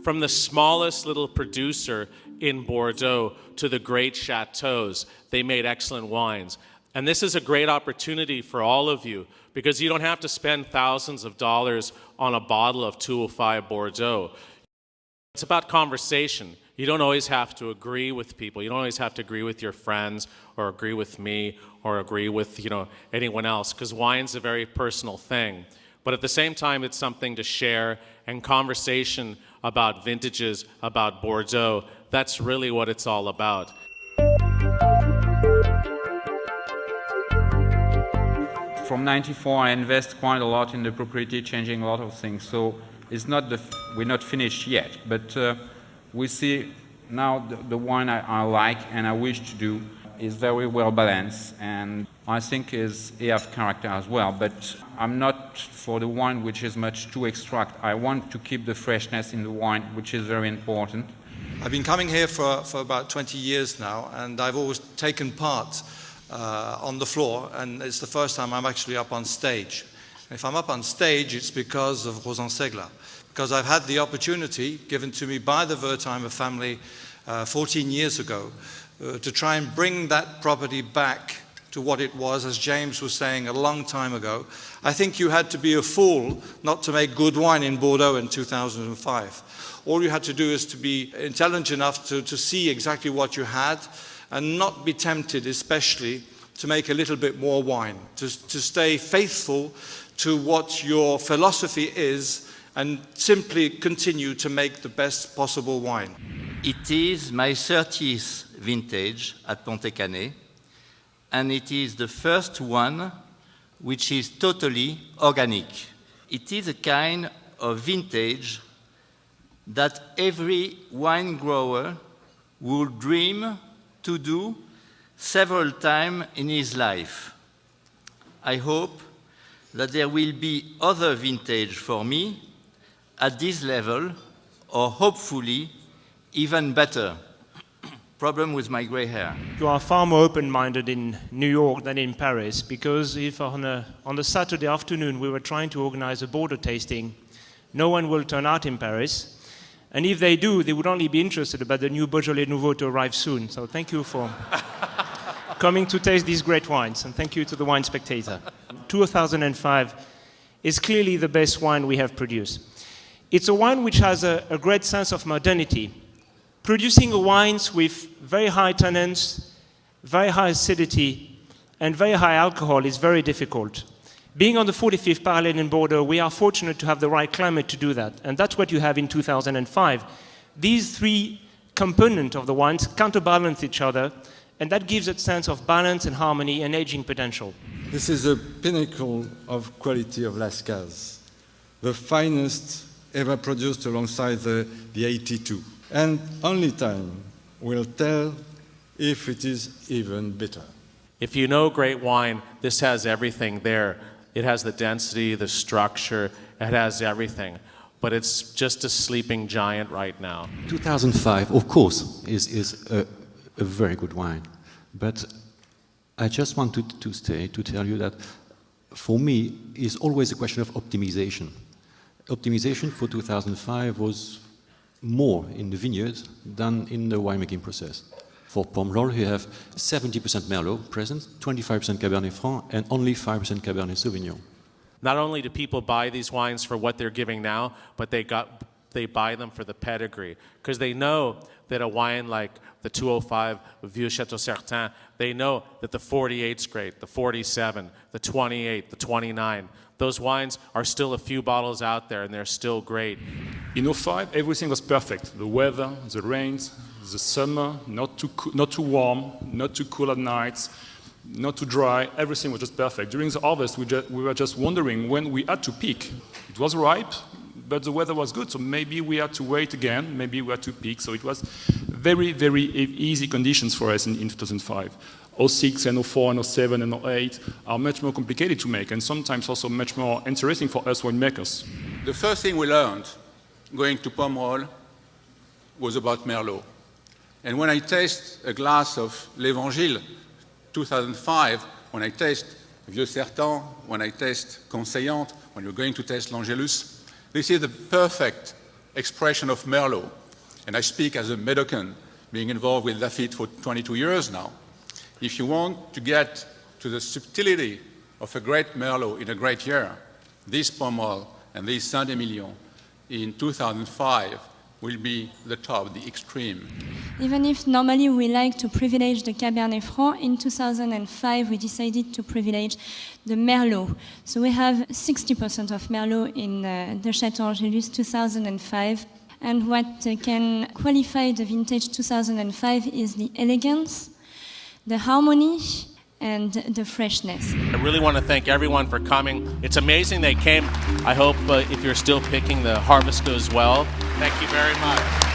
From the smallest little producer in Bordeaux to the great chateaus, they made excellent wines. And this is a great opportunity for all of you because you don't have to spend thousands of dollars on a bottle of 205 Bordeaux. It's about conversation. You don't always have to agree with people. You don't always have to agree with your friends or agree with me or agree with, anyone else, because wine's a very personal thing. But at the same time, it's something to share, and conversation about vintages, about Bordeaux, that's really what it's all about. From '94, I invest quite a lot in the property, changing a lot of things. So it's not we're not finished yet, but we see now the wine I like and I wish to do is very well balanced, and I think it has character as well. But I'm not for the wine which is much too extract. I want to keep the freshness in the wine, which is very important. I've been coming here for about 20 years now, and I've always taken part on the floor, and it's the first time I'm actually up on stage. If I'm up on stage, it's because of Rauzan-Ségla, because I've had the opportunity given to me by the Wertheimer family 14 years ago to try and bring that property back to what it was, as James was saying a long time ago. I think you had to be a fool not to make good wine in Bordeaux in 2005. All you had to do is to be intelligent enough to see exactly what you had and not be tempted, especially, to make a little bit more wine, to stay faithful to what your philosophy is and simply continue to make the best possible wine. It is my 30th vintage at Pontet-Canet, and it is the first one which is totally organic. It is a kind of vintage that every wine grower would dream to do several times in his life. I hope that there will be other vintage for me at this level, or hopefully even better. Problem with my gray hair. You are far more open-minded in New York than in Paris, because if on a Saturday afternoon we were trying to organize a Bordeaux tasting, no one will turn out in Paris. And if they do, they would only be interested about the new Beaujolais Nouveau to arrive soon. So thank you for coming to taste these great wines, and thank you to the Wine Spectator. 2005 is clearly the best wine we have produced. It's a wine which has a great sense of modernity. Producing wines with very high tannins, very high acidity, and very high alcohol is very difficult. Being on the 45th parallel in Bordeaux, we are fortunate to have the right climate to do that, and that's what you have in 2005. These three components of the wines counterbalance each other, and that gives a sense of balance and harmony and aging potential. This is a pinnacle of quality of Lascaz, the finest ever produced alongside the 82. And only time will tell if it is even better. If you know great wine, this has everything there. It has the density, the structure, it has everything. But it's just a sleeping giant right now. 2005, of course, is a very good wine. But I just wanted to tell you that for me, it's always a question of optimization. Optimization for 2005 was more in the vineyard than in the winemaking process. For Pomerol, you have 70% Merlot present, 25% Cabernet Franc, and only 5% Cabernet Sauvignon. Not only do people buy these wines for what they're giving now, but they buy them for the pedigree, because they know that a wine like the 205 Vieux-Château-Certan, they know that the 48's great, the 47, the 28, the 29. Those wines are still a few bottles out there, and they're still great. In 2005, everything was perfect. The weather, the rains, the summer, not too warm, not too cool at nights, not too dry. Everything was just perfect. During the harvest, we were just wondering when we had to pick. It was ripe, but the weather was good, so maybe we had to wait again, maybe we had to pick. So it was very, very easy conditions for us in 2005. 06 and 04 and 07 and 08 are much more complicated to make, and sometimes also much more interesting for us winemakers. The first thing we learned going to Pomerol was about Merlot. And when I taste a glass of l'Évangile 2005, when I taste Vieux-Certain, when I taste Conseillante, when you're going to taste l'Angelus, This is the perfect expression of Merlot. And I speak as a Medocan, being involved with Lafite for 22 years now. If you want to get to the subtlety of a great Merlot in a great year, this Pomerol and this Saint-Emilion in 2005 will be the top, the extreme. Even if normally we like to privilege the Cabernet Franc, in 2005 we decided to privilege the Merlot. So we have 60% of Merlot in the Château Angelus 2005. And what can qualify the vintage 2005 is the elegance, the harmony, and the freshness. I really want to thank everyone for coming. It's amazing they came. I hope if you're still picking, the harvest goes well. Thank you very much.